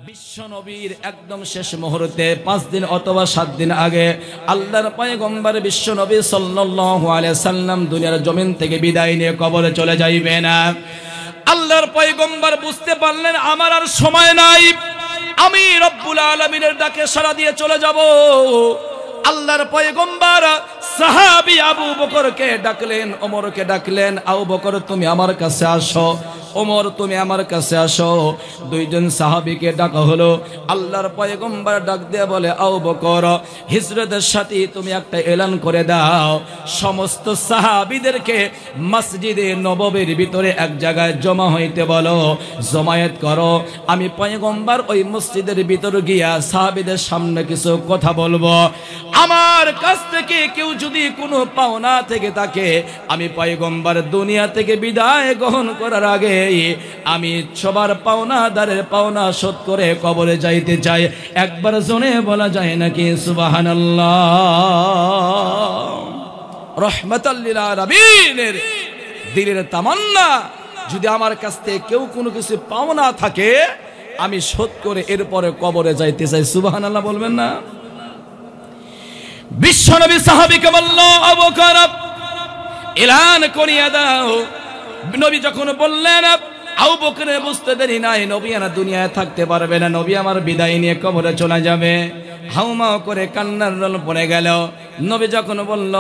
বিশ্ব নবীর একদম শেষ মুহূর্তে 5 দিন অথবা 7 দিন আগে আল্লাহর পয়গম্বর বিশ্ব নবী সাল্লাল্লাহু আলাইহি সাল্লাম দুনিয়ার জমিন থেকে বিদায় নিয়ে কবরে চলে যাইবেন। আল্লাহর পয়গম্বর বুঝতে পারলেন আমার আর সময় নাই, আমি রব্বুল আলামিনের ডাকে সাড়া দিয়ে চলে যাব। আল্লাহর পয়গম্বর সাহাবী আবু বকরকে ডাকলেন, ওমরকে ডাকলেন, আবু বকর তুমি আমার কাছে আসো, ওমর তুমি আমার কাছে আসো। দুইজন সাহাবীকে ডাকা হলো। আল্লাহর পয়গম্বর ডাক দিয়ে বলে, আবু বকর হিজরতের সাথে তুমি একটা এলান করে দাও, সমস্ত সাহাবীদেরকে মসজিদে নববীর ভিতরে এক জায়গায় জমা হইতে বলো, জমায়েত করো। আমি পয়গম্বর ওই মসজিদের ভিতরে গিয়া সাহাবীদের সামনে কিছু কথা বলবো। আমার কাছ থেকে কেউ যদি কোনো পাওনা থেকে থাকে, আমি পয়গম্বর দুনিয়া থেকে বিদায় গ্রহণ করার আগে আমি সবার পাওনাদারের পাওনা শোধ করে কবরে যাইতে চাই। একবার জোরে বলা যায় নাকি সুবহানাল্লাহ? রহমাতাল লিল আলামিনের দিলের তামান্না, যদি আমার কাছ থেকে কেউ কোনো কিছু পাওনা থাকে আমি শোধ করে এরপরে কবরে যাইতে চাই। সুবহানাল্লাহ বলবেন না? বিশ্বনবী সাহাবীকে বলল, আবু বকর এলান করিয়া দাও। নবী যখন বললেন, আবু বকরের বুঝতে দেরি নাই, নবী আর দুনিয়ায় থাকতে পারবে না, নবী আমার বিদায় নিয়ে কবরে চলে যাবে। হাউমাউ করে কান্নার রোল পড়ে গেল। নবী যখন বলল,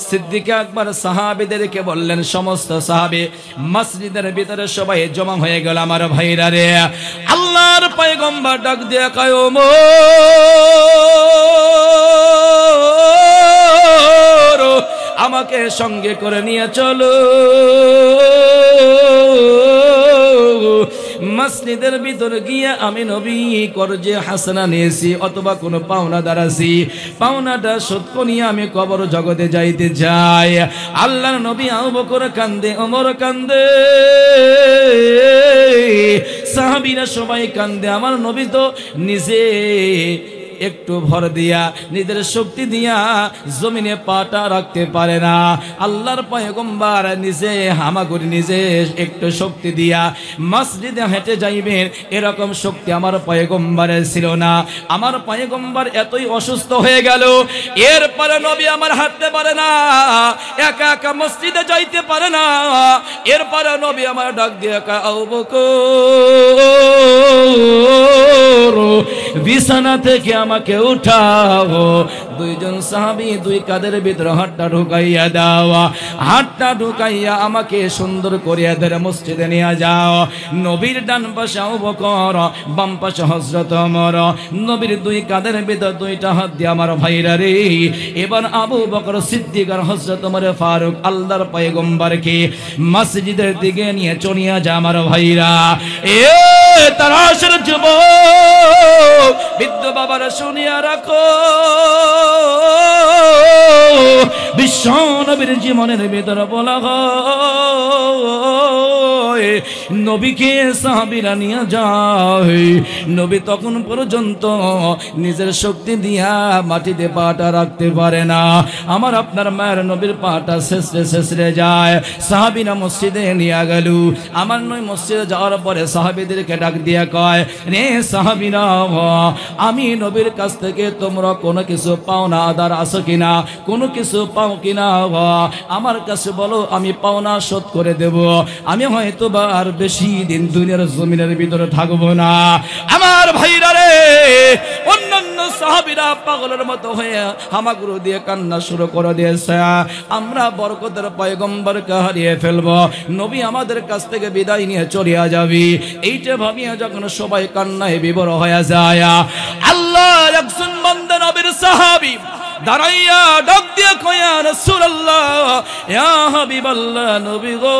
সিদ্দিক আকবর সাহাবীদেরকে বললেন, সমস্ত সাহাবী মসজিদের ভিতরে সবাই জমা হয়ে গেল। আমার ভাইরা রে, আল্লাহর পয়গম্বর ডাক দিয়ে কয়, ওমর আমাকে সঙ্গে করে নিয়ে চলো, মসজিদের ভিতরে গিয়ে আমি নবী করজে হাসানা নিয়েছি অথবা কোনো পাওনা দাঁড়াছি, পাওনাটা শোধ করিয়া আমি কবর জগতে যাইতে চাই। আল্লাহর নবী আবু বকর কান্দে, ওমর কান্দে, সাহাবীরা সবাই কান্দে। আমার নবী তো নিজে একটু ভর দিয়া নিজের শক্তি দিয়া জমিনে পাটা রাখতে পারে না। আল্লাহর পয়গম্বর নিজে হামাগুড়ি নিজে একটু শক্তি দিয়া মসজিদে হেঁটে যাইবেন এরকম শক্তি আমার পয়গম্বরের ছিল না। আমার পয়গম্বর এতই অসুস্থ হয়ে গেল, এরপরে নবী আমার হাঁটতে পারে না, একা একা মসজিদে যাইতে পারে না। এরপরে নবী আমার ডাক দিয়ে আবু বকর বিছানা থেকে আমাকে উঠাও। দুইজন সাহাবী দুই কাদের ভিতরে হাতটা ঢুকাইয়া দাও, হাতটা ঢুকাইয়া আমাকে সুন্দর করিয়া ধরে মসজিদে নিয়ে যাও। নবীর ডান পাশে আবু বকর, বাম পাশে হযরত ওমর। নবীর দুই কাদের ভিতর দুইটা হাত দিয়ে আমার ভাইরা রে, এবার আবু বকর সিদ্দিক আর হযরত ওমর ফারুক আল্লাহর পয়গম্বরকে মসজিদের দিকে নিয়ে চলিয়া যায়। আমার ভাইরা, এ তারাশের যুবক বৃদ্ধ বাবারা শুনিয়া রাখো, বিশ্ব নবীর জীবনের ভিতরে বলা হয় নবীকে সাহাবীরা নিয়ে যায়। নবী তখন পর্যন্ত নিজের শক্তি দিয়া মাটিতে পাটা রাখতে পারে না। আমার আপনার মায়ের নবীর পাটা শেষরে যায়। সাহাবীরা মসজিদে নিয়ে গেল। আমার নয় মসজিদে যাওয়ার পরে সাহাবীদেরকে ডাক দিয়া কয়, রে সাহাবীরা, আমি নবীর কাছ থেকে তোমরা কোনো কিছু পাওনা আদার আসো কিনা, কোনো কিছু পাও কিনা আমার কাছে বলো, আমি পাওনা শোধ করে দেব। আমি হয়তো বা আর বেশি দিন দুনিয়ার জমিনের ভিতরে থাকবো না। আমার ভাইরা রে, অন্যান্য সাহাবীরা পাগলের মতো হয়ে হামাগুড়ি দিয়ে কান্না শুরু করে দিয়েছে। আমরা বরকতের পয়গম্বরকে হারিয়ে ফেলবো, নবী আমাদের কাছ থেকে বিদায় নিয়ে চলিয়া যাবি, এইটা ভাবিয়া যখন সবাই কান্নায় বিভোর হয়ে যায়, আল্লাহ একজন বান্দা নবীর সাহাবী দাঁড়াইয়া ডাক দিয়ে কয়, ইয়া রাসূলুল্লাহ, ইয়া হাবিবাল্লাহ, নবী গো,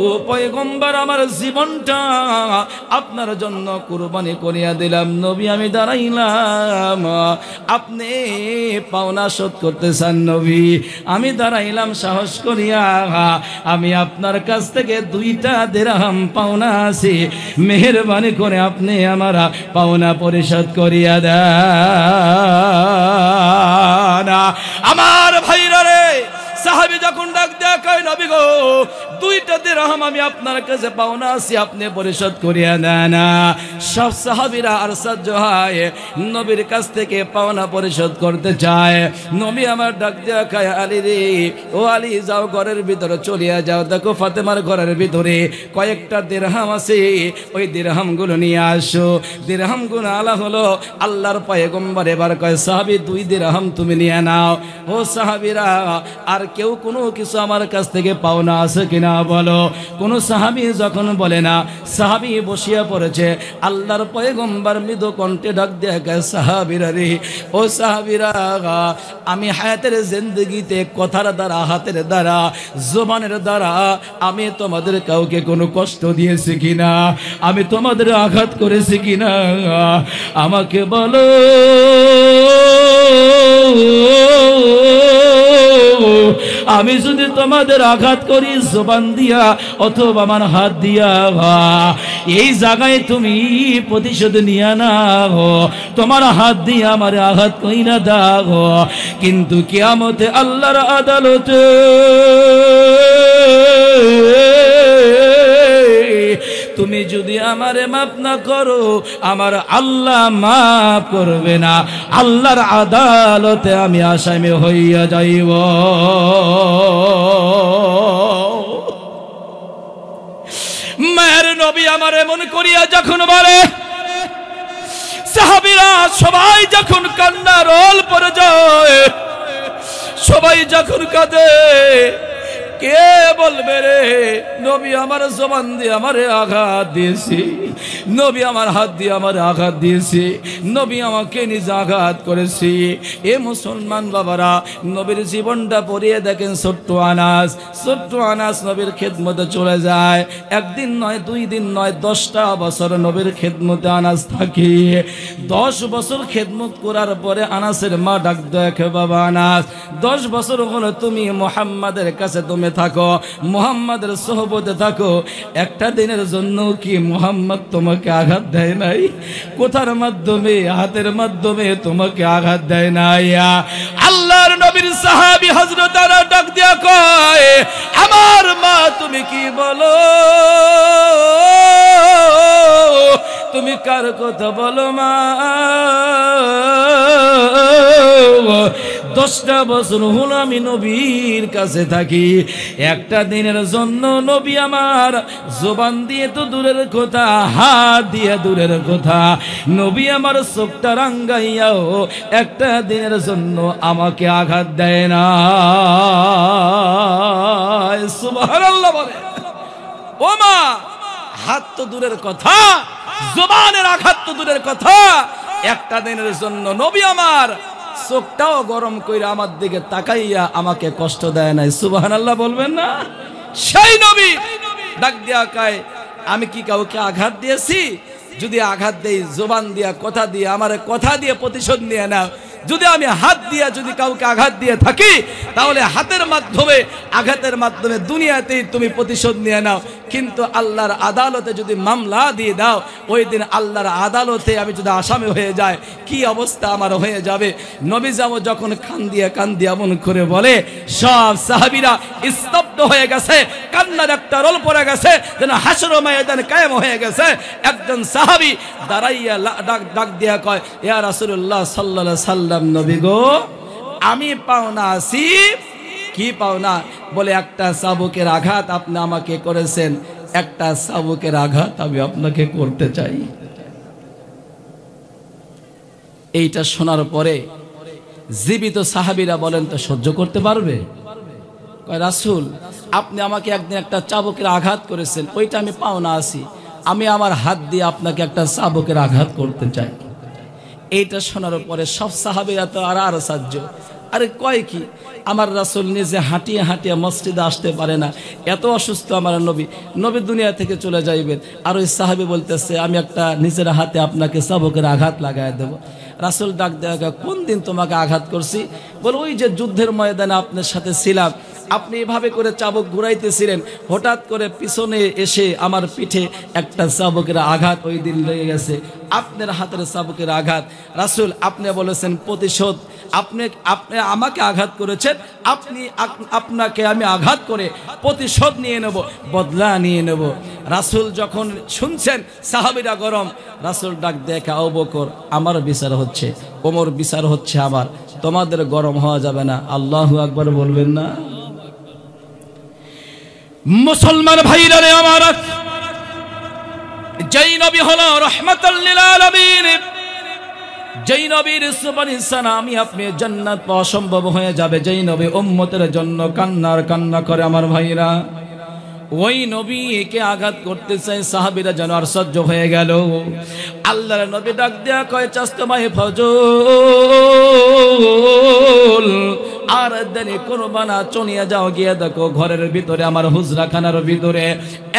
ও পয়গম্বর আমার জীবনটা আপনার জন্য কুরবানি করিয়া দিলাম। নবী আমি দাঁড়াইলাম, আপনি পাওনা শোধ করতে চান নবী, আমি দাঁড়াইলাম সাহস করিয়া, আমি আপনার কাছ থেকে 2টা দিরহাম পাওনা আছে, মেহেরবানি করে আপনি আমার পাওনা পরিশোধ করিয়া দেন। আমার ভাইরা রে, সাহাবী যখন ডাক দেখ কয় নবী গো, 2টা দিরহাম আমি আপনার কাছে পাওনা আছি, আপনি পরিশোধ করিয়া দেন। সব সাহাবীরা আশ্চর্য হয়, নবীর কাছ থেকে পাওনা পরিশোধ করতে চায়। নবী আমার ডাক দেয়া কয় আলী রে, ও আলী যাও ঘরের ভিতরে চলিয়া যাও, দেখো ফাতেমার ঘরের ভিতরে কয়েকটা দিরহাম আছে, ওই দিরহামগুলো নিয়ে আসো। দিরহামগুলো আলা হলো আল্লাহর পয়গম্বর এবার কয় সাহাবী 2 দিরহাম তুমি নিয়ে নাও। ও সাহাবীরা, আর কেউ কোনো কিছু আমার কাছ থেকে পাওনা আছে কিনা বলো। কোন সাহাবী যখন বলে না, সাহাবী বসিয়া পড়েছে। আল্লাহর পয়গম্বর মৃদু কণ্ঠে ডাক দেয়া কয় সাহাবীরা রে, ও সাহাবীরা, আমি হায়াতের জিন্দেগিতে কথার দ্বারা, হাতের দ্বারা, জবানের দ্বারা আমি তোমাদের কাউকে কোনো কষ্ট দিয়েছি কিনা, আমি তোমাদের আঘাত করেছি কিনা আমাকে বলো। আমি যদি তোমাদের আঘাত করি জবান দিয়া অথবা আমার হাত দিয়া, এই জায়গায় তুমি প্রতিশোধ নিয়া না, তোমার হাত দিয়ে আমার আঘাত কইরা দাও। কিন্তু কিয়ামতে আল্লাহর আদালতে তুমি যদি আমারে মাফ না করো, আমার আল্লাহ মাফ করবে না, আল্লাহর আদালতে আমি আসামি হইয়া যাইব। মায়ের নবী আমার এমন করিয়া যখন বলে, সাহাবীরা সবাই যখন কান্না রোল পড়ে যায়, সবাই যখন কাঁদে, কে বলবে রে নবী আমার জবান দিয়ে আমারে আঘাত দিয়েছি, নবী আমার হাত দিয়ে আমার আঘাত দিয়েছি, নবী আমাকে নিজে আঘাত করেছি। এ মুসলমান বাবারা, নবীর জীবনটা পড়িয়ে দেখেন। ছোট্ট আনাস নবীর খেদমতে চলে যায়। 1 দিন নয়, 2 দিন নয়, 10টা বছর নবীর খেদমতে আনাস থাকি। 10 বছর খেদমত করার পরে আনাসের মা ডাক দেখে, বাবা আনাস, 10 বছর হলো তুমি মুহাম্মাদের কাছে তুমি থাকো, মুহাম্মাদের সোহবতে থাকো, একটা দিনের জন্য কি মুহাম্মদ তোমাকে আঘাত দেয় নাই? কোথার মাধ্যমে? হাতের মাধ্যমে তোমাকে আঘাত দেয় নাই। আল্লাহর নবীর সাহাবী হযরত আনাস ডাক দিয়া কয়, আমার মা তুমি কি বলো? তুমি কার কথা বলো মা? 10টা বছর হলো আমি নবীর কাছে থাকি, একটা দিনের জন্য নবী আমার জবান দিয়ে তো দূরের কথা, হাত দিয়ে দূরের কথা, নবী আমার চোখটা রাঙ্গাইয়াও একটা দিনের জন্য আমাকে আঘাত দেয় না। সুবহানাল্লাহ বলে। ও মা, হাত তো দূরের কথা, জবানের আঘাত তো দূরের কথা, একটা দিনের জন্য নবী আমার চোখটাও গরম কইরা আমার দিকে তাকাইয়া আমাকে কষ্ট দেয় নাই। সুবহানাল্লাহ বলবেন না? সেই নবী ডাক দিয়া কয়, আমি কি কাউকে আঘাত দিয়েছি? যদি আঘাত দেই জবান দিয়া, কথা দিয়ে, আমারে কথা দিয়ে প্রতিশোধ নিয়ে নাও। যদি আমি হাত দিয়া যদি কাউকে আঘাত দিয়ে থাকি, তাহলে হাতের মাধ্যমে, আঘাতের মাধ্যমে দুনিয়াতেই তুমি প্রতিশোধ নিয়ে নাও। কিন্তু আল্লাহর আদালতে যদি মামলা দিয়ে দাও, ওই দিন আল্লাহর আদালতে আমি যদি আসামি হয়ে যায়, কি অবস্থা আমার হয়ে যাবে। নবী যখন কান দিয়ে এমন করে বলে, সব সাহাবীরা স্তব্ধ হয়ে গেছে, কান্নার একটা রোল পড়ে গেছে, যেন হাসর ময়দান কায়েম হয়ে গেছে। একজন সাহাবী দাঁড়াইয়া ডাক দিয়া কয়, ইয়া রাসূলুল্লাহ সাল্লাল্লাহু আলাইহি সাল্লাম, নবী গো, আমি পাওনা আছি। কি পাওনা? বলে, একটা চাবুকের আঘাত আপনি আমাকে করেছেন, একটা চাবুকের আঘাত আমি আপনাকে করতে চাই। এইটা শোনার পরে জীবিত সাহাবীরা বলেন, তো সহ্য করতে পারবে? কয়, রাসূল, আপনি আমাকে একদিন একটা চাবুকের আঘাত করেছেন, ওইটা আমি পাওনা আছি, আমি আমার হাত দিয়ে আপনাকে একটা চাবুকের আঘাত করতে চাই। এইটা শোনার পরে সব সাহাবীরা তো আর আশ্চর্য। আরে কয় কি, আমার রাসূল নিজে হাঁটিয়ে হাঁটিয়ে মসজিদে আসতে পারে না, এত অসুস্থ আমার নবী, নবী দুনিয়া থেকে চলে যাইবেন, আর ওই সাহাবী বলতেছে আমি একটা নিজের হাতে আপনাকে চাবুকের আঘাত লাগায় দেব। রাসূল ডাক দেয়া, কোন দিন তোমাকে আঘাত করছি? বলে, ওই যে যুদ্ধের ময়দানে আপনার সাথে ছিলাম, আপনি এভাবে করে চাবুক ঘুরাইতেছিলেন, হঠাৎ করে পিছনে এসে আমার পিঠে একটা চাবুকের আঘাত ওই দিন লেগে গেছে, আপনার হাতের চাবুকের আঘাত। রাসূল আপনি বলেছেন প্রতিশোধ, আপনি আমাকে আঘাত করেছেন, আপনাকে আমি আঘাত করে প্রতিশোধ নিয়ে নেব, বদলা নিয়ে নেব। রাসূল যখন শুনছেন সাহাবীরা গরম, রাসূল ডাক দেখে, আবু বকর আমার বিচার হচ্ছে, ওমর বিচার হচ্ছে আমার, তোমাদের গরম হওয়া যাবে না। আল্লাহু আকবার বলবেন না? মুসলমান ভাইরা রে আমার, যেই নবী হলো রাহমাতাল লিল আলামিন, যেই নবীর সুবহান সানা আমি আপনি জান্নাত পাওয়া সম্ভব হয়ে যাবে, যেই নবী উম্মতের জন্য কান্না করে আমার ভাইরা, ওই নবীকে আঘাত করতে চাই সাহাবীরা যেন আর সহ্য হয়ে গেল। আল্লাহর নবী ডাক দেয়া কয়, চাস্তমাই ফজল আর দেরি করবা না, চলিয়া যাও, গিয়ে দেখো ঘরের ভিতরে আমার হুজরাখানার ভিতরে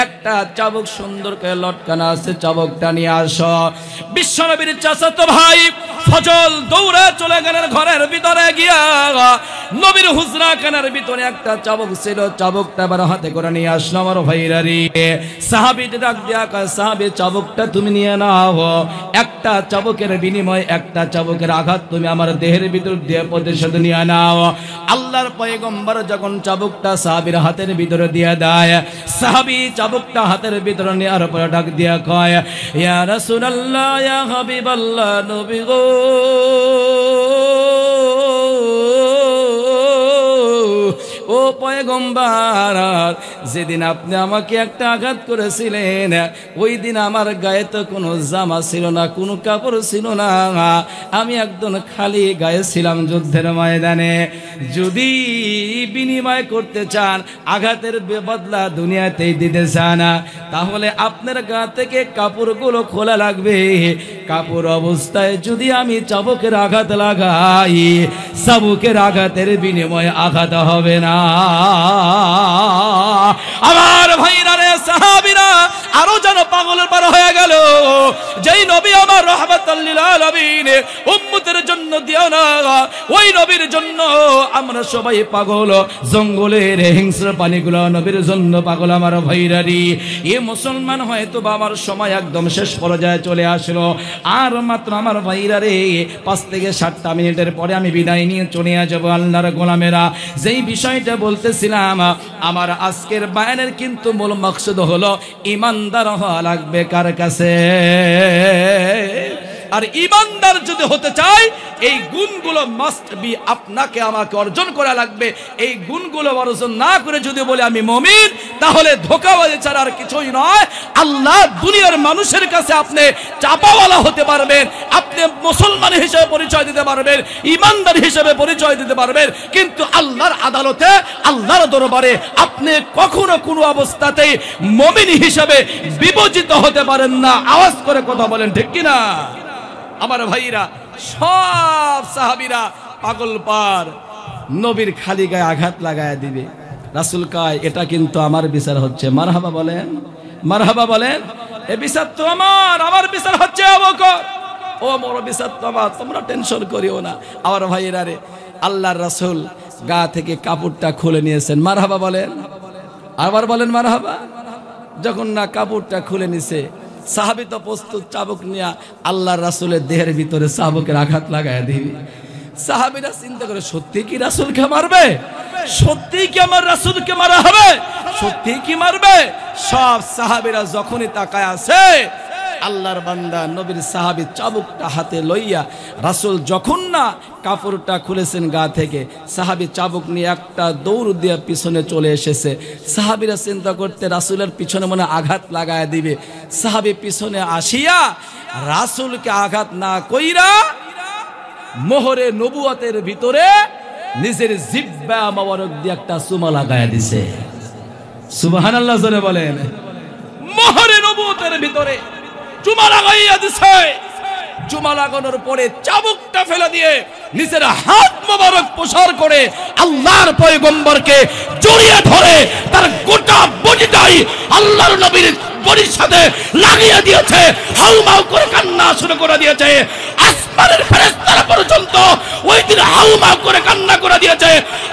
একটা চাবুক সুন্দর করে লটকানা আছে, চাবুকটা নিয়ে আসো। বিশ্বনবীর চাচাতো ভাই ফজল দৌড়ে চলে গেলেন ঘরের ভিতরে, গিয়া নবীর হুজরাখানার ভিতরে একটা চাবুক ছিল, চাবুকটা আবার হাতে করে নিয়ে আসলো। আমার ভাইরা রে, সাহাবীকে ডাক দেয়া কয়, সাহাবী চাবুকটা তুমি নিয়ে নাও, একটা চাবুকের বিনিময়ে একটা চাবুকের আঘাত তুমি আমার দেহের ভিতর দিয়ে প্রতিশোধ নিয়ে নাও। আল্লাহর পয়গম্বর যখন চাবুকটা সাহাবীর হাতের ভিতরে দিয়ে দেয়, সাহাবী চাবুকটা হাতের ভিতরে নেওয়ার পরে ডাক দিয়া কয়, ইয়া রাসূলুল্লাহ, ইয়া হাবিবাল্লাহ, নবী গো, ও পয়গম্বর, যেদিন আপনি আমাকে একটা আঘাত করেছিলেন, ওই দিন আমার গায়ে তো কোনো জামা ছিল না, কোনো কাপড় ছিল না, আমি একদম খালি গায়ে ছিলাম যুদ্ধের ময়দানে। যদি বিনিময় করতে চান, আঘাতের বদলা দুনিয়াতেই দিতে চান, তাহলে আপনার গা থেকে কাপড়গুলো খোলা লাগবে। কাপড় অবস্থায় যদি আমি চাবুকের আঘাত লাগাই, চাবুকের আঘাতের বিনিময়ে আঘাত হবে না। আমার ভাইরা রে, সাহাবীরা আরো যেন পাগলের পার হয়ে গেল। যেই নবী আমার রাহমাতাল লিল আলামিন, উম্মতের জন্য দিও না, ওই নবীর জন্য আমরা সবাই পাগল। জঙ্গলের হিংস্র প্রাণীগুলো নবীর জন্য পাগল। আমার ভাইরা রে, এ মুসলমান হয়তো বা আমার সময় একদম শেষ পর্যায়ে চলে আসলো, আর মাত্র আমার ভাইরা রে 5 থেকে 7টা মিনিটের পরে আমি বিদায় নিয়ে চলে যাব। আল্লাহর গোলামেরা, যেই বিষয়টা বলতেছিলাম, আমার আজকের বায়ানের কিন্তু মূল মাকসুদ হলো ইমানদার হওয়া লাগবে কার কাছে। আর ইমানদার যদি হতে চাই, এই গুণগুলো মাস্ট বি আপনাকে আমাকে অর্জন করা লাগবে। এই গুণগুলো অর্জন না করে যদি বলে আমি মুমিন, তাহলে ধোঁকাবাজি ছাড়া আর কিছুই নয়। আল্লাহ দুনিয়ার মানুষের কাছে আপনি চাপাওয়ালা হতে পারবেন, আপনি মুসলমান হিসেবে পরিচয় দিতে পারবেন, ইমানদার হিসেবে পরিচয় দিতে পারবেন, কিন্তু আল্লাহর আদালতে, আল্লাহর দরবারে আপনি কখনো কোনো অবস্থাতেই মুমিন হিসেবে বিবেচিত হতে পারেন না। আওয়াজ করে কথা বলেন, ঠিক কিনা? আমার ভাইরা, সব সাহাবীরা পাগল পার, নবীর খালি গায়ে আঘাত লাগায় দিবে। রাসূল কয়, এটা কিন্তু আমার বিচার হচ্ছে। মারহাবা বলেন, মারহাবা বলেন। এ বিচার তো আমার বিচার হচ্ছে। আবু বকর, ও মোর বিচার তো আমার, তোমরা টেনশন করিও না। আমার ভাইরা রে, আল্লাহর রাসূল গা থেকে কাপড়টা খুলে নিয়েছেন। মারহাবা বলেন, আবার বলেন মারহাবা। যখন না কাপড়টা খুলে নিছে, সাহাবী তো প্রস্তুত চাবুক নিয়ে আল্লাহর রাসূলের দেহের ভিতরে চাবুকের আঘাত লাগায় দিবে। সাহাবীরা চিন্তা করে, সত্যি কি রাসূলকে মারবে? সত্যি কি আমার রাসূলকে মারা হবে? সত্যি কি মারবে? সব সাহাবীরা যখনই তাকায় আছে, আল্লাহর বান্দা নবীর সাহাবী চাবুকটা হাতে লইয়া, রাসূল যখন না কাপড়টা খুলেছেন গা থেকে, সাহাবী চাবুক নিয়ে একটা দৌড় দিয়ে পিছনে চলে এসেছে। সাহাবীরা চিন্তা করতে, রাসূলের পিছনে মনে আঘাত লাগায় দিবে। সাহাবী পিছনে আসিয়া রাসূলকে আঘাত না কইরা মোহরে নবুয়তের ভিতরে নিজের জিহ্বা মোবারক দিয়ে একটা চুমা লাগায় দিছে। সুবহানাল্লাহ জোরে বলেন। মোহরে নবুয়তের ভিতরে চুমা লাগাইয়া দিছে। চুমা লাগানোর পরে চাবুকটা ফেলে দিয়ে নিজের হাত মোবারক প্রসার করে আল্লাহর পয়গম্বরকে জড়িয়ে ধরে তার গোটা বডিটাই আল্লাহর নবীর বডির সাথে লাগিয়ে দিয়েছে। হাউমাউ করে কান্না শুরু করে দিয়েছে। আসমানের ফেরেশতারা পর্যন্ত ওই দিন হাউমাউ করে কান্না করে দিয়েছে,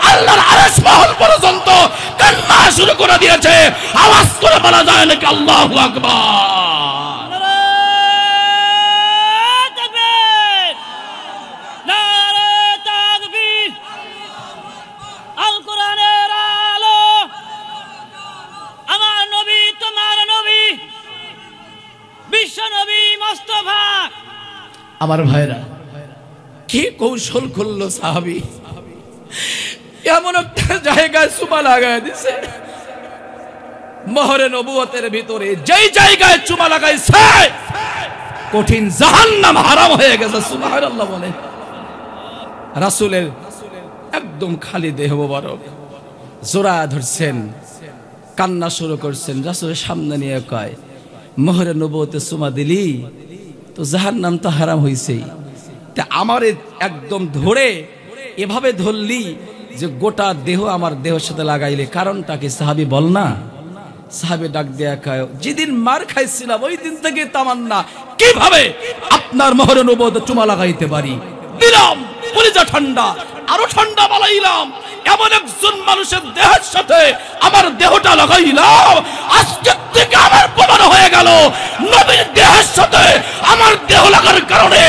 আল্লাহর আরশ মহল পর্যন্ত কান্না শুরু করে দিয়েছে। আওয়াজ করে বলা যায় নাকি আল্লাহু আকবার? নারে তাকবীর, নারে তাকবীর। আল কোরআনের আলো, আমার নবী তোমার নবী, বিশ্ব নবী মুস্তাফা। আমার ভাইরা, কি কৌশল করলো সাহাবী, এমন একটা জায়গায় চুমা লাগায় দিছে, মোহরে নবুয়তের ভিতরে যেই জায়গায় চুমা লাগাইছে কঠিন জাহান্নাম হারাম হয়ে গেছে। সুবহানাল্লাহ বলে। রাসূলের একদম খালি দেহ মোবারক জোড়া ধরছেন, কান্না শুরু করছেন। রাসূলের সামনে নিয়ে কয়, মোহরে নবুয়তে চুমা দিলি তো জাহান্নাম তো হারাম হইছেই, তা আমারে একদম ধরে এভাবে ধরলি যে গোটা দেহ আমার দেহের সাথে লাগাইলে, কারণটা কি সাহাবী বল না? সাহাবী ডাক দেয়া কয়, যেদিন মার খাইছিলাম ওই দিন থেকে তামান্না কিভাবে আপনার মোহরে নবুয়তে চুমা লাগাইতে পারি। দিলাম কলিজা ঠান্ডা, আরো ঠান্ডা বানাইলাম, এমন একজন মানুষের দেহের সাথে আমার দেহটা লাগাইলাম, আজকে থেকে আমার প্রমাণ হয়ে গেল নবীর দেহের সাথে আমার দেহ লাগার কারণে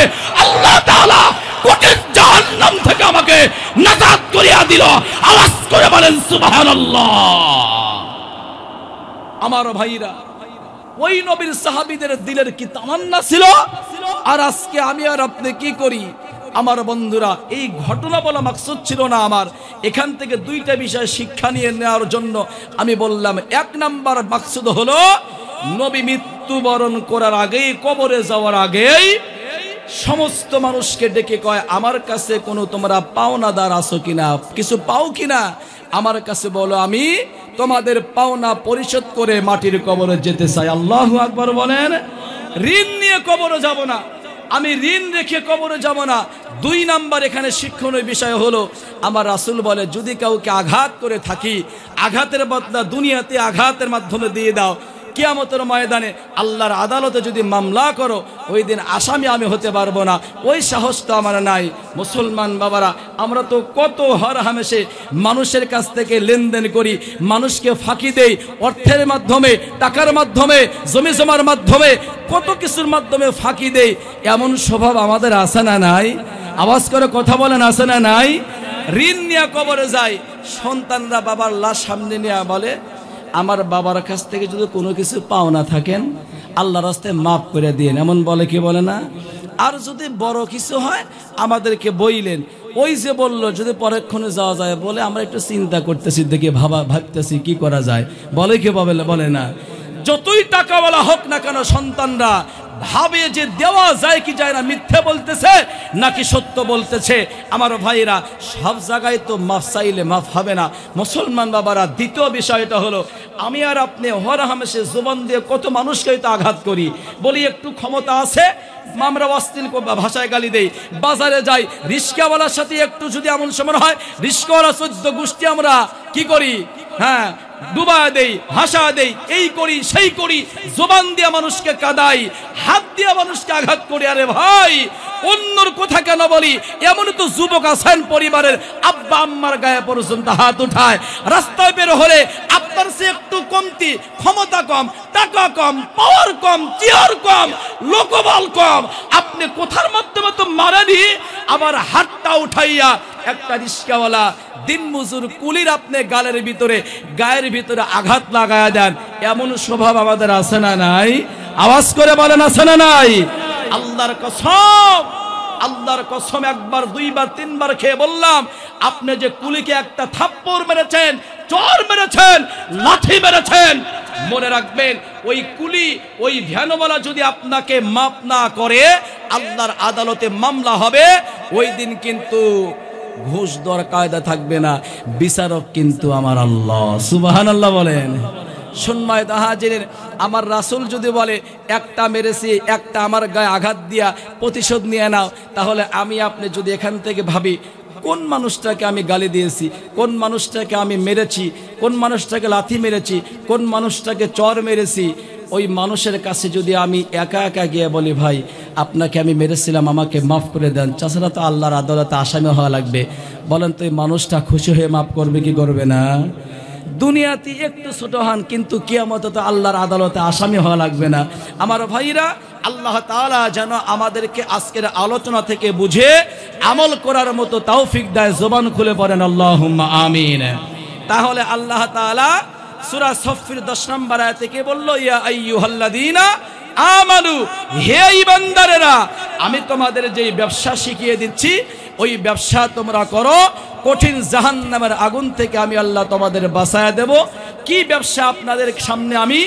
আল্লাহ তাআলা কঠিন জাহান্নাম থেকে আমাকে নাজাত করিয়া দিল। আওয়াজ করে বলেন সুবহানাল্লাহ। আমার ভাইরা, ওই নবীর সাহাবীদের দিলের কি তামান্না ছিল, আর আজকে আমি আর আপনি কি করি? আমার বন্ধুরা, এই ঘটনা বলা মাকসুদ ছিল না আমার। এখান থেকে দুইটা বিষয় শিক্ষা নিয়ে নেওয়ার জন্য আমি বললাম। এক নাম্বার মাকসুদ হলো, নবী মৃত্যুবরণ করার আগেই, কবরে যাওয়ার আগেই সমস্ত মানুষকে ডেকে কয়, আমার কাছে কোনো তোমরা পাওনাদার আছো কিনা, কিছু পাও কিনা আমার কাছে বলো, আমি তোমাদের পাওনা পরিশোধ করে মাটির কবরে যেতে চাই। আল্লাহু আকবার বলেন। ঋণ নিয়ে কবরে যাব না, আমি ঋণ রেখে কবরে যাব না। দুই নাম্বার এখানে শিক্ষণীয় বিষয় হলো, আমার রাসূল বলে, যদি কাউকে আঘাত করে থাকি, আঘাতের বদলা দুনিয়াতে আঘাতের মাধ্যমে দিয়ে দাও, কিয়ামতের ময়দানে আল্লাহর আদালতে যদি মামলা করো, ওই দিন আসামি আমি হতে পারবো না, ওই সাহস তো আমার নাই। মুসলমান বাবারা, আমরা তো কত হরহামেশে মানুষের কাছ থেকে লেনদেন করি, মানুষকে ফাঁকি দেই, অর্থের মাধ্যমে, টাকার মাধ্যমে, জমি জমার মাধ্যমে, কত কিছুর মাধ্যমে ফাঁকি দেই। এমন স্বভাব আমাদের আছে না নাই? আওয়াজ করে কথা বলেন, আছে না নাই? ঋণ নিয়ে কবরে যায়, সন্তানরা বাবার লাশ সামনে নিয়ে বলে, আমার বাবার কাছ থেকে যদি কোনো কিছু পাওনা থাকেন আল্লাহর রাস্তায় মাফ করে দিন, এমন বলে কি বলে না? আর যদি বড় কিছু হয় আমাদেরকে বইলেন। ওই যে বলল যদি পরক্ষণে যাওয়া যায়, বলে আমরা একটু চিন্তা করতেছি, দেখি ভাবতেছি কি করা যায়, বলে কি বলে না? যতই টাকাওয়ালা হোক না কেন, সন্তানরা ভাবে যে দেওয়া যায় কি যায় না, মিথ্যে বলতেছে নাকি সত্য বলতেছে। আমার ভাইরা, সব জায়গায় তো মাফ চাইলে মাফ হবে না। মুসলমান বাবারা, দ্বিতীয় বিষয়টা হলো, আমি আর আপনি হরহামেশে জবান দিয়ে কত মানুষকে তো আঘাত করি, বলি একটু ক্ষমতা আছে আমরা অশ্লীল ভাষায় গালি দেই। বাজারে যাই, রিস্কাওয়ালার সাথে একটু যদি এমন সময় হয়, রিস্কাওয়ালা 14 গোষ্ঠী আমরা কি করি, হ্যাঁ ডুবা দেই, হাসা দেই, এই করি সেই করি, জবান দিয়ে মানুষকে কাদাই, হাত দিয়ে মানুষকে আঘাত করি। আরে ভাই, অন্যর কথা কেন বলি? এমন তো যুবক আছেন পরিবারের, আব্বা আম্মার গায়ে পর্যন্ত হাত উঠায়। রাস্তায় বের হলে আপনার সে একটু কমতি, ক্ষমতা কম, টাকা কম, পাওয়ার কম, চেয়ার কম, লোকবল কম, আপনি কোথার মাধ্যমে তো মারেনি, আবার হাতটা উঠাইয়া একটা রিস্কাওয়ালা দিন মজুর কুলির আপনি গায়ের ভিতরে আঘাত লাগায়া দেন। এমন স্বভাব আমাদের আছে না নাই? আওয়াজ করে বলেন, আছে না নাই? আল্লাহর কসম, আল্লাহর কসম, একবার দুইবার তিনবার খেয়ে বললাম, আপনি যে কুলিকে একটা থাপ্পড় মেরেছেন, চর মেরেছেন, লাঠি মেরেছেন, মনে রাখবেন ওই কুলি, ওই ভ্যানওয়ালা যদি আপনাকে মাফ না করে, আল্লাহর আদালতে মামলা হবে। ওই দিন কিন্তু ঘুষ দেওয়ার কায়দা থাকবে না, বিচারক কিন্তু আমার আল্লাহ। সুবহানাল্লাহ বলেন। সম্মানিত হাজিরিন, আমার রাসূল যদি বলে একটা মেরেছি, একটা আমার গায়ে আঘাত দিয়া প্রতিশোধ নিয়ে নাও, তাহলে আমি আপনি যদি এখান থেকে ভাবি, কোন মানুষটাকে আমি গালি দিয়েছি, কোন মানুষটাকে আমি মেরেছি, কোন মানুষটাকে লাথি মেরেছি, কোন মানুষটাকে চর মেরেছি, ওই মানুষের কাছে যদি আমি একা একা গিয়ে বলি, ভাই আপনাকে আমি মেরেছিলাম, আমাকে মাফ করে দেন, চাচারা তো আল্লাহর আদালতে আসামি হওয়া লাগবে, বলেন তো এই মানুষটা খুশি হয়ে মাফ করবে কি করবে না? দুনিয়াতে একটু ছোট হন, কিন্তু কিয়ামতে তো আল্লাহর আদালতে আসামি হওয়া লাগবে না? আমার ভাইরা, আল্লাহ তাআলা যেন আমাদেরকে আজকের আলোচনা থেকে বুঝে আমল করার মতো তৌফিক দেয়। জবান খুলে পড়েন আল্লাহুম্মা আমিন। তাহলে আল্লাহ তাআলা সূরা সফফের 10 নম্বর আয়াতে কে বলল? ইয়া আইয়ুহাল্লাযীনা আমানু, হে ঈমানদারেরা, আমি তোমাদের যেই ব্যবসা শিখিয়ে দিচ্ছি ওই ব্যবসা তোমরা করো, কঠিন জাহান্নামের আগুন থেকে আমি আল্লাহ তোমাদের বাঁচায়া দেব। কি ব্যবসা আপনাদের সামনে আমি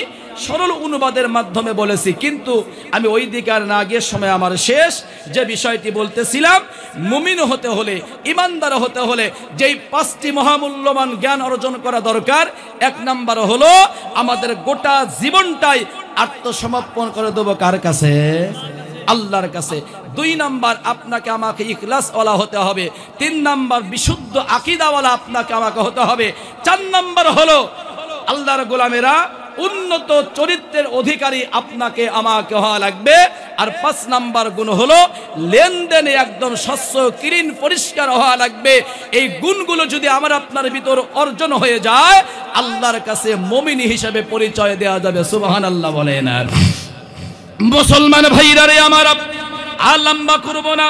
সরল অনুবাদের মাধ্যমে বলেছি, কিন্তু আমি ওই দিকে আর না গিয়ে সময় আমার শেষ। যে বিষয়টি বলতেছিলাম, মুমিন হতে হলে, ইমানদার হতে হলে যেই 5টি মহামূল্যবান জ্ঞান অর্জন করা দরকার, 1 নাম্বার হলো আমাদের গোটা জীবনটাই আত্মসমর্পণ করে দেবো কার কাছে? আল্লাহর কাছে। 2 নাম্বার, আপনাকে আমাকে ইখলাসওয়ালা হতে হবে। 3 নাম্বার, বিশুদ্ধ আকীদাওয়ালা আপনাকে আমাকে হতে হবে। 4 নাম্বার হলো আল্লাহর গোলামেরা উন্নত চরিত্রের অধিকারী আপনাকে আমাকে হওয়া লাগবে। আর 5 নাম্বার গুণ হলো লেনদেনে একদম স্বচ্ছ ক্লিন পরিষ্কার হওয়া লাগবে। এই গুণগুলো যদি আমার আপনার ভিতর অর্জন হয়ে যায়, আল্লাহর কাছে মুমিন হিসেবে পরিচয় দেওয়া যাবে। সুবহানাল্লাহ বলেন। মুসলমান ভাইরা রে আমার, আর লম্বা করব না,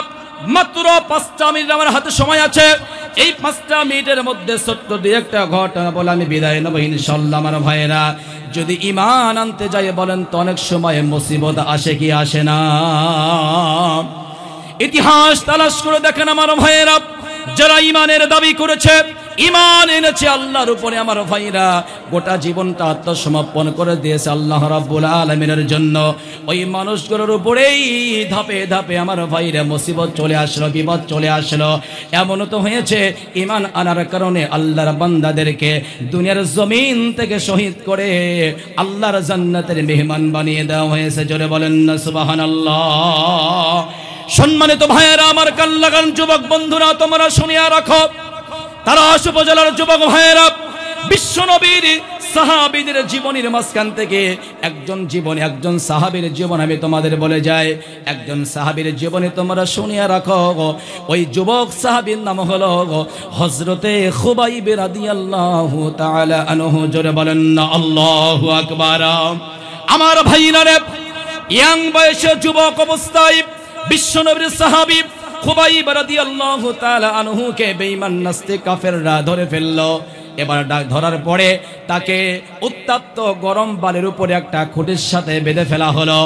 মাত্র 5টা মিনিট আমার হাতে সময় আছে। এই 5টা মিনিটের মধ্যে ছোট্ট দুই একটা ঘটনা বলে আমি বিদায় নেব ইনশাআল্লাহ। আমার ভাইয়েরা, যদি ঈমান আনতে যাই বলেন তো অনেক সময় মুসিবত আসে কি আসে না? ইতিহাস তালাশ করে দেখেন আমার ভাইয়েরা, যারা ঈমানের দাবি করেছে, ঈমান এনেছে আল্লাহর উপরে, আমার ভাইরা গোটা জীবনটা আত্মসমর্পণ করে দিয়েছে আল্লাহ রাব্বুল আলামিনের জন্য, ওই মানুষগুলোর উপরেই ধাপে ধাপে আমার ভাইরা মুসিবত চলে আসলো, বিপদ চলে আসলো। এমন তো হয়েছে ঈমান আনার কারণে আল্লাহর বান্দাদেরকে দুনিয়ার জমিন থেকে শহীদ করে আল্লাহর জান্নাতের মেহমান বানিয়ে দেওয়া হয়েছে। জোরে বলেন না সুবহানাল্লাহ। সম্মানিত ভাইয়েরা আমার, কান লাগান যুবক বন্ধুরা, তোমরা শুনিয়া রাখো, তারাশ উপজেলার যুবক ভাইয়েরা, বিশ্ব নবীর সাহাবীদের জীবনের মাঝখান থেকে একজন সাহাবীর জীবন আমি তোমাদের বলে যাই। একজন সাহাবীর জীবনে তোমরা শুনিয়া রাখো। ওই যুবক সাহাবীর নাম হলো হযরতে খুবাইব রাদিয়াল্লাহু তাআলা আনহু। জোরে বলেন না আল্লাহু আকবার। আমার ভাইরা রে, ইয়াং বয়সে যুবক অবস্থায় বিশ্বনবীর সাহাবী খুবাইব রাদিয়াল্লাহু তাআলা আনহুকে বেঈমান নাস্তিক কাফেররা ধরে ফেললো। এবার ধরার পরে তাকে উত্তপ্ত গরম বালির উপরে একটা খুঁটির সাথে বেঁধে ফেলা হলো।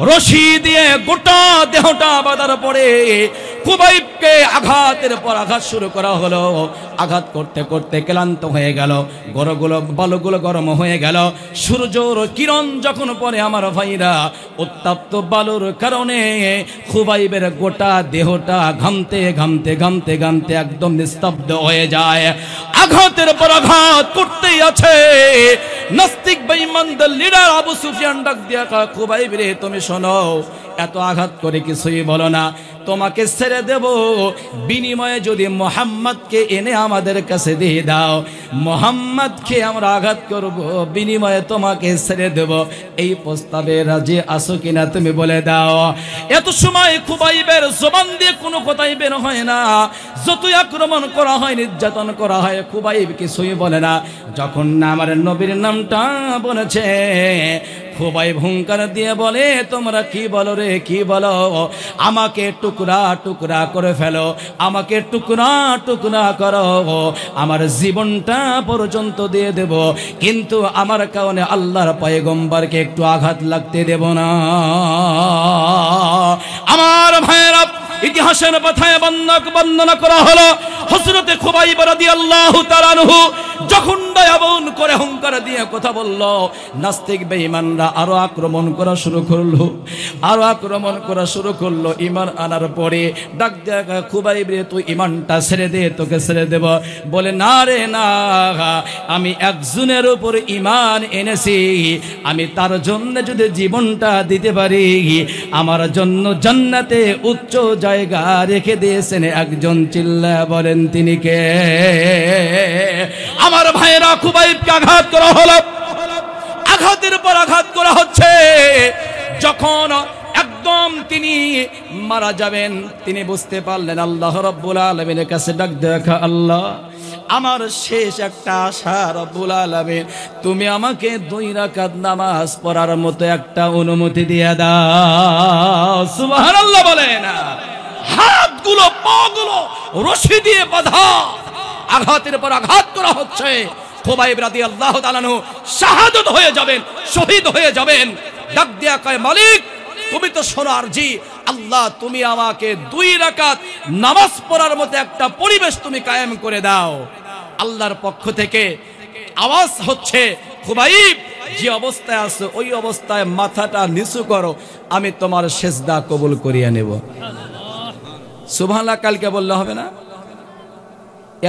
রশি দিয়ে গোটা দেহটা বাঁধার পরে খুবাইবকে আঘাতের পর আঘাত শুরু করা হলো। আঘাত করতে করতে ক্লান্ত হয়ে গেল, বালুগুলো গরম হয়ে গেল। সূর্যর কিরণ যখন পরে আমার ভাইরা, উত্তপ্ত বালুর কারণে খুবাইবের গোটা দেহটা ঘামতে ঘামতে ঘামতে ঘামতে একদম নিস্তব্ধ হয়ে যায়। আঘাতের পর আঘাত করতেই আছে। নাস্তিক বেঈমানদের লিডার আবু সুফিয়ান ডাক দিয়া কয়, খুবাইব রে, তুমি শোনো, এত আঘাত করে কিছুই বলো না, তোমাকে ছেড়ে দেব, বিনিময়ে যদি মুহাম্মদকে এনে আমাদের কাছে দিয়ে দাও, মুহাম্মদকে আমরা আঘাত করব, বিনিময়ে তোমাকে ছেড়ে দেব। এই প্রস্তাবে রাজি আছো কিনা তুমি বলে দাও। এত সময় খুবাইবের জবান দিয়ে কোনো কথাই বের হয় না। যতই আক্রমণ করা হয়, নির্যাতন করা হয়, খুবাইব কিছুই বলে না। যখন না আমার নবীর নামটা বলেছে, খুবাইব হুঙ্কার দিয়ে বলে, তোমরা কি বলো রে, কি বলো? আমাকে টুকরা টুকরা করে ফেলো, আমাকে টুকরা টুকরা করো, আমার জীবনটা পর্যন্ত দিয়ে দেব, কিন্তু আমার কারণে আল্লাহর পয়গম্বরকে একটু আঘাত লাগতে দেব না। আমার ভাইয়েরা, ইতিহাসের পাতায় বর্ণনা করা হলো হযরতে খুবাইব রাদিয়াল্লাহু তাআলা আনহু যখন দয়াবন করে হুঙ্কার দিয়ে কথা বলল, নাস্তিক বেঈমানরা আরো আক্রমণ করা শুরু করলো। ঈমান আনার পরে ডাক দেয়া, খুবাইব রে, তুই ঈমানটা ছেড়ে দে, তোকে ছেড়ে দেব। বলে, না রে না, আমি একজনের উপর ঈমান এনেছি, আমি তার জন্য যদি জীবনটা দিতে পারি, আমার জন্য জান্নাতে উচ্চ জায়গা রেখে দিয়েছেন একজন। চিল্লা বলেন তিনি কে? আমার ভাইয়েরা, খুবাইবকে আঘাত করা হলো। আঘাতের পর আঘাত করা হচ্ছে। যখন একদম তিনি মারা যাবেন, তিনি বুঝতে পারলেন আল্লাহ রাব্বুল আলামিনের কাছে ডাক দেখা, আল্লাহ আমার শেষ একটা আশা রব্বুল আলামিন, তুমি আমাকে 2 রাকাত নামাজ পড়ার মতো একটা অনুমতি দিয়ে দাও। সুবহানাল্লাহ বলেন। হাতগুলো পাগুলো রশি দিয়ে বাঁধা, আঘাতের পর আঘাত করা হচ্ছে। খুবাইব রাদিয়াল্লাহু তাআলা আনহু শাহাদাত হয়ে যাবেন, শহীদ হয়ে যাবেন। ডাক দিয়া কয়, মালিক তুমি তো শোনো আরজি, আল্লাহ তুমি আমাকে 2 রাকাত নামাজ পড়ার মতো একটা পরিবেশ তুমি কায়েম করে দাও। আল্লাহর পক্ষ থেকে আওয়াজ হচ্ছে, খুবাইব যে অবস্থায় আছো ওই অবস্থায় মাথাটা নিচু করো, আমি তোমার সেজদা কবুল করিয়া নেব। সুবহানাল্লাহ কালকে বললে হবে না?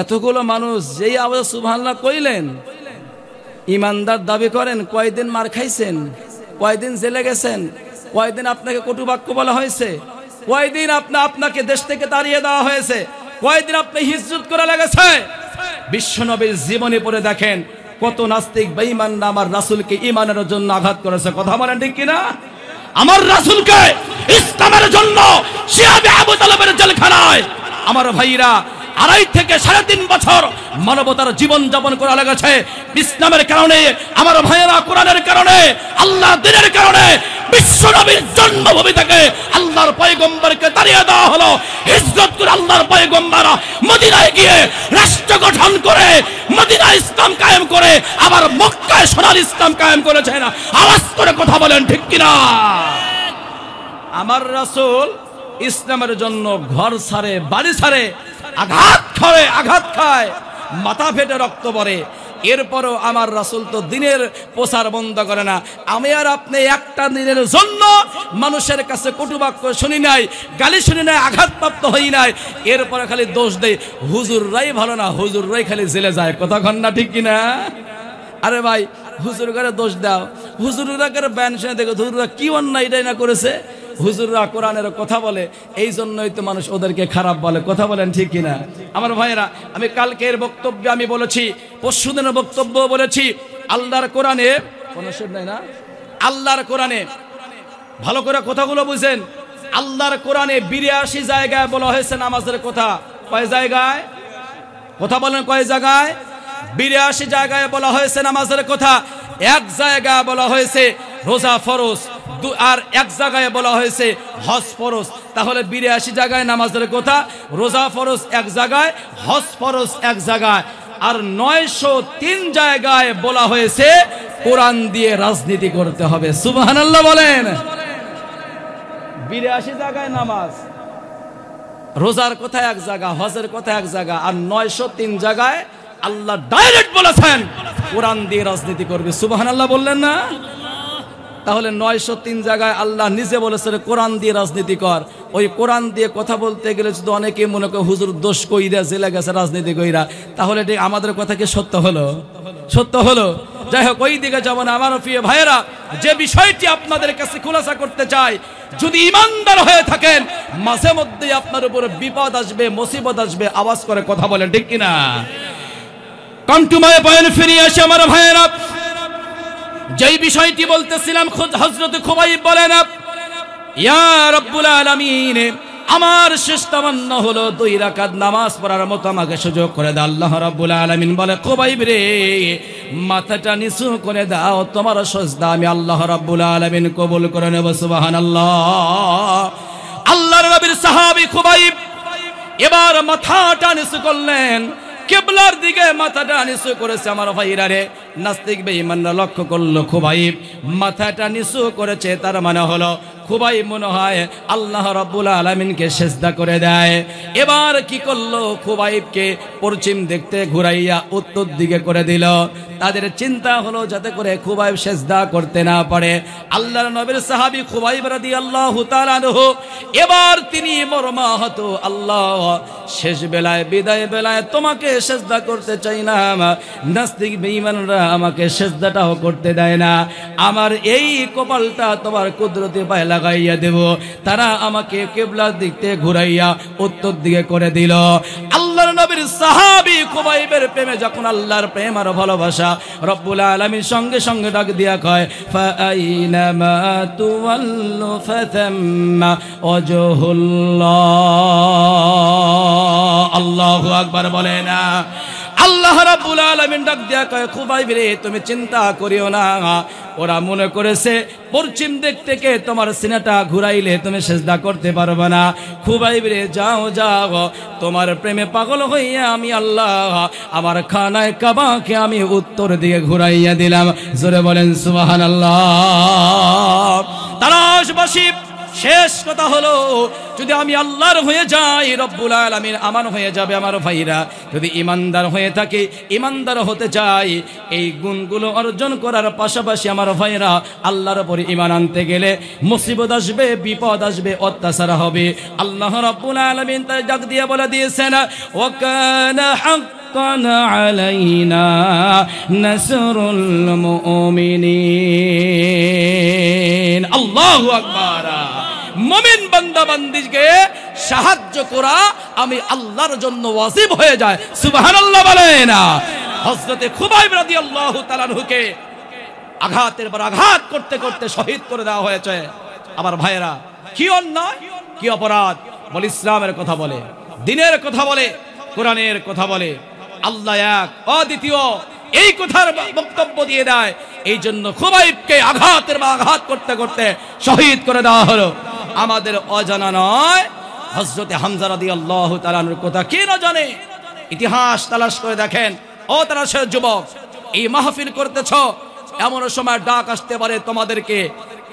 এতগুলো মানুষ যেই আওয়াজ সুবহানাল্লাহ কইলেন, ইমানদার দাবি করেন, কয়দিন মার খাইছেন, কয়দিন জেলে গেছেন, কয়দিন আপনাকে কটুবাক্য বলা হয়েছে, কয়দিন আপনাকে দেশ থেকে তাড়িয়ে দেওয়া হয়েছে, কয়দিন আপনি হিজরত করা লেগেছে। বিশ্বনবীর জীবনী পড়ে দেখেন কত নাস্তিক বেঈমানরা আমার রাসূলকে ঈমানের জন্য আঘাত করেছে। কথা বলেন ঠিক কিনা? আমার রাসূলকে ইসলামের জন্য শিহাবে আবু তালেবের জেলখানায় আমার ভাইরা 2.5 থেকে 3.5 বছর মানবতার জীবন যাপন করা লেগেছে। ইসলামের কারণে আমার ভাইয়েরা, কোরআনের কারণে, আল্লাহ দ্বীনের কারণে বিশ্বনবীর জন্মভূমি থেকে আল্লাহর পয়গম্বরকে তাড়িয়ে দেওয়া হলো। হিজরত করে আল্লাহর পয়গম্বর মদিনায় গিয়ে রাষ্ট্র গঠন করে মদিনায় ইসলাম কায়েম করে আবার মক্কায় সোনার ইসলাম কায়েম করেছেন। আওয়াজ করে কথা বলেন ঠিক কিনা? আমার রাসূল ইসলামের জন্য ঘর ছাড়ে, বাড়ি ছাড়ে, আঘাত খায়, মাথা ফেটে রক্ত পড়ে। এরপরও আমার রাসূল তো দিনের প্রচার বন্ধ করে না। আমি আর আপনি একটা দিনের জন্য মানুষের কাছে কটুবাক্য শুনি নাই, গালি শুনি নাই, আঘাতপ্রাপ্ত হই নাই। এরপরে খালি দোষ দেয়, হুজুররাই ভালো না, হুজুররাই খালি জেলে যায়। কথা কন না ঠিক কিনা? আরে ভাই, হুজুর করে দোষ দাও, হুজুররা করে ব্যান শুনে দেখো হুজুররা কি অন্যায় এটাই না করেছে। হুজুররা কোরআনের কথা বলে, এই জন্যই তো মানুষ ওদেরকে খারাপ বলে। কথা বলেন ঠিক কিনা? আমার ভাইয়েরা, আমি কালকের বক্তব্যে আমি বলেছি, পরশুদিনের বক্তব্য বলেছি, আল্লাহর কোরআনে কোনো শেড নাই না, আল্লাহর কোরআনে ভালো করে কথাগুলো বুঝেন। আল্লাহর কোরআনে 82 জায়গায় বলা হয়েছে নামাজের কথা। কয় জায়গায়? কথা বলেন কয় জায়গায়? 82 জায়গায় বলা হয়েছে নামাজের কথা। এক জায়গায় বলা হয়েছে রোজা ফরজ, আর এক জায়গায় বলা হয়েছে হজ ফরজ। তাহলে 82 জায়গায় নামাজের কথা, রোজা ফরজ এক জায়গায়, হজ ফরজ এক জায়গায়, আর 903 জায়গায় বলা হয়েছে কোরআন দিয়ে রাজনীতি করতে হবে। সুবহানাল্লাহ বলেন। 82 জায়গায় নামাজ, রোজার কথা এক জায়গা, হজের কথা এক জায়গা, আর 903 জায়গায় আল্লাহ ডাইরেক্ট বলেছেন কোরআন দিয়ে রাজনীতি করবে। সুবহানাল্লাহ বললেন না? তাহলে 903 জায়গায় আল্লাহ নিজে বলেছেন কোরআন দিয়ে রাজনীতি কর। ওই কোরআন দিয়ে কথা বলতে গেলে শুধু অনেকে মনে করে হুজুর দোষ কইরা জেলে গেছে রাজনীতি কইরা, তাহলে আমাদের কথা কি সত্য হলো? সত্য হলো? যাই হোক, ওই দিকে যাব না। আমার প্রিয় ভাইয়েরা, যে বিষয়টি আপনাদের কাছে খুলাসা করতে চাই, যদি ইমানদার হয়ে থাকেন মাঝে মধ্যে আপনার উপর বিপদ আসবে, মুসিবত আসবে। আওয়াজ করে কথা বলেন ঠিক কিনা? কন্টুমায় পয়েন্ট ফিরে আসে আমার ভাইয়েরা, যেই বিষয়টি বলতেছিলাম, হযরত খুবাইব বলেন, ইয়া রাব্বুল আলামিন, আমার শেষ তামান্না হলো 2 রাকাত নামাজ পড়ার মতো আমাকে সুযোগ করে দাও। আল্লাহ রাব্বুল আলামিন বলে, খুবাইব রে, মাথাটা নিচু করে দাও, তোমার সাজদা আমি আল্লাহ রাব্বুল আলামিন কবুল করে নেব। সুবহানাল্লাহ। আল্লাহর নবীর সাহাবী খুবাইব এবার মাথাটা নিচু করলেন, কিবলার দিকে মাথাটা নিচু করেছে। আমার ভাইরা রে, নাস্তিক বেঈমানরা লক্ষ্য করলো খুবাইব মাথাটা নিচু করেছে, তার মানে হলো খুবাইব মনে হয় আল্লাহ রাব্বুল আলামিনকে সিজদা করে দেয়। এবার কি করলো, খুবাইবকে পশ্চিম দেখতে ঘুরাইয়া উত্তর দিকে করে দিল। তাদের চিন্তা হলো যাতে করে খুবাইব সিজদা করতে না পারে। আল্লাহর নবীর সাহাবী খুবাইব রাদিয়াল্লাহু তাআলা আনহু এবার তিনি মর্মাহত, আল্লাহ শেষ বেলায়, বিদায় বেলায় তোমাকে সিজদা করতে চাই না, নাস্তিক বেঈমানরা আমাকে সিজদাটাও করতে দেয় না, আমার এই কপালটা তোমার কুদরতে পায়ে লাগাইয়া দেব। তারা আমাকে কিবলার দিকে ঘুরাইয়া উত্তর দিকে করে দিল। আল্লাহর নবীর সাহাবী খুবাইবের প্রেমে যখন আল্লাহর প্রেম আর ভালোবাসা রব্বুল আলামিন সঙ্গে সঙ্গে ডাক দিয়া কয় ফাআইনামা তুওয়াল্লু ফাতাম্মা ওয়াজহুল্লাহ। আল্লাহু আকবার বলে না। আল্লাহ রাব্বুল আলামিন ডাক দিয়া কয় খুবাইব রে তুমি চিন্তা করিও না, ওরা মনে করেছে পশ্চিম দিক থেকে তোমার সিনাটা ঘুরাইলে তুমি সিজদা করতে পারবে না। খুবাইব রে যাও যাও, তোমার প্রেমে পাগল হইয়া আমি আল্লাহ আমার খানায় কাবাকে আমি উত্তর দিকে ঘুরাইয়া দিলাম। জোরে বলেন সুবহানাল্লাহ। তারাশবাসী শেষ কথা হলো, যদি আমি আল্লাহর হয়ে যাই রব্বুল আলামিন আমার হয়ে যাবে। আমার ভাইরা যদি ইমানদার হয়ে থাকে, ইমানদার হতে চাই, এই গুণগুলো অর্জন করার পাশাপাশি আমার ভাইরা আল্লাহর উপর ঈমান আনতে গেলে মুসিবত আসবে, বিপদ আসবে, অত্যাচার হবে। আল্লাহ রব্বুল আলামিন তার ডাক দিয়ে বলে দিয়েছেন ওয়া কানা হাক্কান আলাইনা নাসরুল মুমিনিন। আল্লাহু আকবার। মুমিন বান্দা বান্দীকে সাহায্য করা আমি আল্লাহর জন্য ওয়াজিব হয়ে যায়। সুবহানাল্লাহ বলেন। হযরতে খুবাইব রাদিয়াল্লাহু তাআলা আনহুকে আঘাতের পর আঘাত করতে করতে শহীদ করে দেওয়া হয়েছে। আমার ভাইয়েরা কি অন্যায়, কি অপরাধ! বলে ইসলামের কথা বলে, দ্বীনের কথা বলে, কোরআনের কথা বলে, আল্লাহ এক অদ্বিতীয়, এই কথার বক্তব্য দিয়ে দেয়। এই জন্য খুবাইবকে আঘাতের বা আঘাত করতে করতে শহীদ করে দেওয়া হলো। আমাদের অজানা নয়, হযরতে হামজা রাদিয়াল্লাহু তাআলা আনহুর কথা কে না জানে? ইতিহাস তালাশ করে দেখেন। ও তালাশের যুবক, এই মাহফিল করতেছ, এমন সময় ডাক আসতে পারে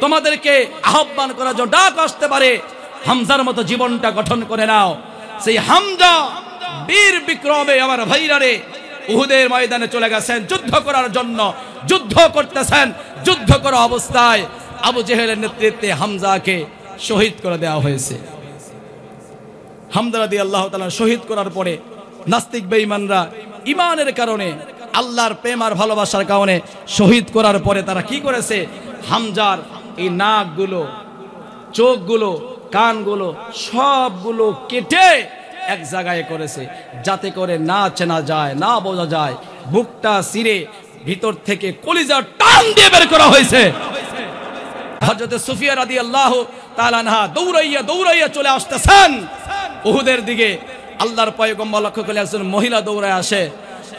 তোমাদেরকে আহ্বান করার জন্য ডাক আসতে পারে। হামজার মতো জীবনটা গঠন করে নাও। সেই হামজা বীর বিক্রমে আমার ভাইরা রে উহুদের ময়দানে চলে গেছেন যুদ্ধ করার জন্য। যুদ্ধ করতেছেন, যুদ্ধ করা অবস্থায় আবু জেহেলের নেতৃত্বে হামজাকে শহীদ করে দেওয়া হয়েছে। হামজা রাদিয়াল্লাহু তাআলা শহীদ করার পরে নাস্তিক বেঈমানরা ঈমানের কারণে, আল্লাহর প্রেম আর ভালোবাসার কারণে শহীদ করার পরে তারা কি করেছে? হামজার এই নাকগুলো, চোখগুলো, কানগুলো সবগুলো কেটে এক জায়গায় করেছে, যাতে করে না চেনা যায়, না বোঝা যায়। বুকটা চিরে ভিতর থেকে কলিজা টান দিয়ে বের করা হয়েছে। হযরত সুফিয়া রাদিয়াল্লাহু তাআলা আনহা দৌড়াইয়া চলে আসতেছেন উহুদের দিকে। আল্লাহর পয়গম্বর লক্ষ্য করে একজন মহিলা দৌড়ায় আসে।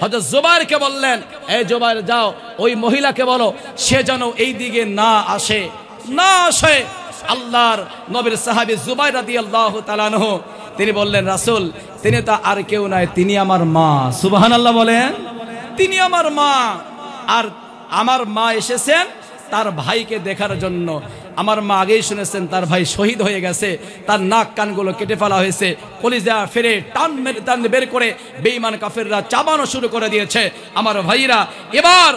হযরত জুবাইরকে বললেন, এই জুবাইর যাও, ওই মহিলাকে বলো সে যেন এই দিকে না আসে। আল্লাহর নবীর সাহাবী জুবাইর রাদিয়াল্লাহু তাআলা আনহু তিনি বললেন, রাসূল তিনি তো আর কেউ নাই, তিনি আমার মা। সুবহানাল্লাহ বলেন। তিনি আমার মা, আর আমার মা এসেছেন তার ভাইকে দেখার জন্য। আমার মা আগেই শুনেছেন তার ভাই শহীদ হয়ে গেছে, তার নাক কানগুলো কেটে ফেলা হয়েছে, কলিজা ফেরে টান বের করে বেঈমান কাফেররা চাবানো শুরু করে দিয়েছে। আমার ভাইরা এবার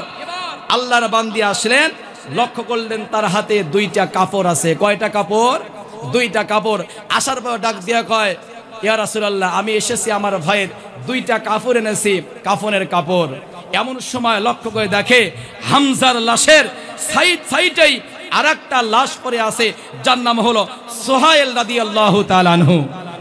আল্লাহর বান্দি আসলেন, লক্ষ্য করলেন তার হাতে দুইটা কাপড় আছে। কয়টা কাপড়? দুইটা কাপড়। আসার পর ডাক দিয়া কয়, ইয়া রাসূলুল্লাহ আমি এসেছি, আমার ভাইয়ের দুইটা কাপড় এনেছি, কাফনের কাপড়। এমন সময় লক্ষ্য করে দেখে হামজার লাশের সাইডেই আরেকটা লাশ পড়ে আছে, যার নাম হলো সুহাইল রাদিয়াল্লাহু তাআলা আনহু।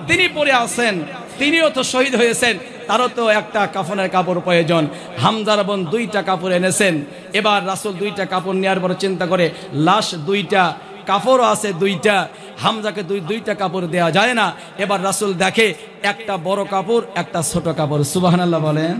তিনি পড়ে আছেন, তিনিও তো শহীদ হয়েছেন, তারও তো একটা কাফনের কাপড় প্রয়োজন। হামজার বোন দুইটা কাপড় এনেছেন। এবার রাসূল দুইটা কাপড় নেওয়ার পর চিন্তা করে লাশ দুইটা, কাপড়ও আছে দুইটা, হামজাকে দুইটা কাপড় দেওয়া যায় না। এবার রাসূল দেখে একটা বড় কাপড়, একটা ছোট কাপড়। সুবহানাল্লাহ বলেন।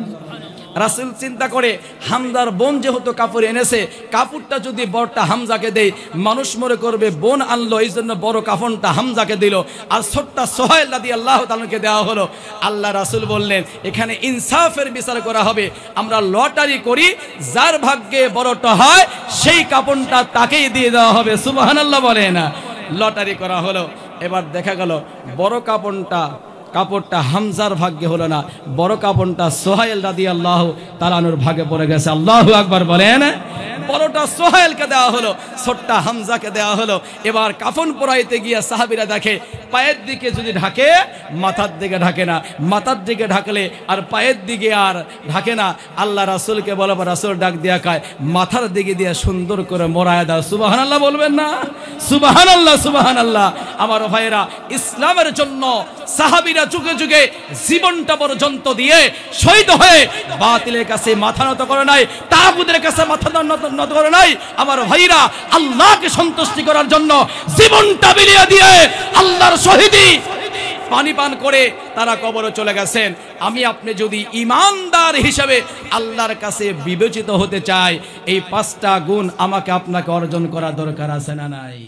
রাসূল চিন্তা করে হামজার বোন যেহেতু কাপড় এনেছে, কাপড়টা যদি বড়টা হামজাকে দেয় মানুষ মনে করবে বোন আনলো, এই জন্য বড় কাফনটা হামজাকে দিল, আর ছোটটা সুহাইল রাদিয়াল্লাহু তাআলাকে দেওয়া হলো। আল্লাহ রাসূল বললেন এখানে ইনসাফের বিচার করা হবে, আমরা লটারি করি, যার ভাগ্যে বড়টা হয় সেই কাপড়টা তাকেই দিয়ে দেওয়া হবে। সুবহানাল্লাহ বলে না। লটারি করা হলো। এবার দেখা গেল বড় কাপড়টা হামজার ভাগ্যে হলো না, বড় কাপড়টা সুহাইল রাদিয়াল্লাহু তাআলা আনহুর ভাগে পড়ে গেছে। আল্লাহু আকবার বলেন। বড়টা সুহাইলকে দেওয়া হলো, ছোটটা হামজাকে দেওয়া হলো। এবার কাফন পরাইতে গিয়ে সাহাবীরা দেখে পায়ের দিকে যদি ঢাকে মাথার দিকে ঢাকে না, মাথার দিকে ঢাকলে আর পায়ের দিকে আর ঢাকে না। আল্লাহ রাসূলকে বলবো, রাসূল ডাক দিয়া কয় মাথার দিকে দিয়ে সুন্দর করে মোড়ায় দাও। সুবহানাল্লাহ বলবেন না? সুবহানাল্লাহ, সুবহানাল্লাহ। আমার ভাইয়েরা, ইসলামের জন্য সাহাবীরা যুগে যুগে জীবনটা পর্যন্ত দিয়ে শহীদ হয়ে বাতিলের কাছে মাথা নত করে নাই, তাগুতের কাছে মাথা নত করে নাই। আমার ভাইরা আল্লাহকে সন্তুষ্টি করার জন্য জীবনটা বিলিয়ে দিয়ে আল্লাহর শহীদি পানি পান করে তারা কবরে চলে গেছেন। আমি আপনি যদি ঈমানদার হিসেবে আল্লাহর কাছে বিবেচিত হতে চাই, এই 5টা গুণ আমাকে আপনাকে অর্জন করা দরকার আছে না নাই?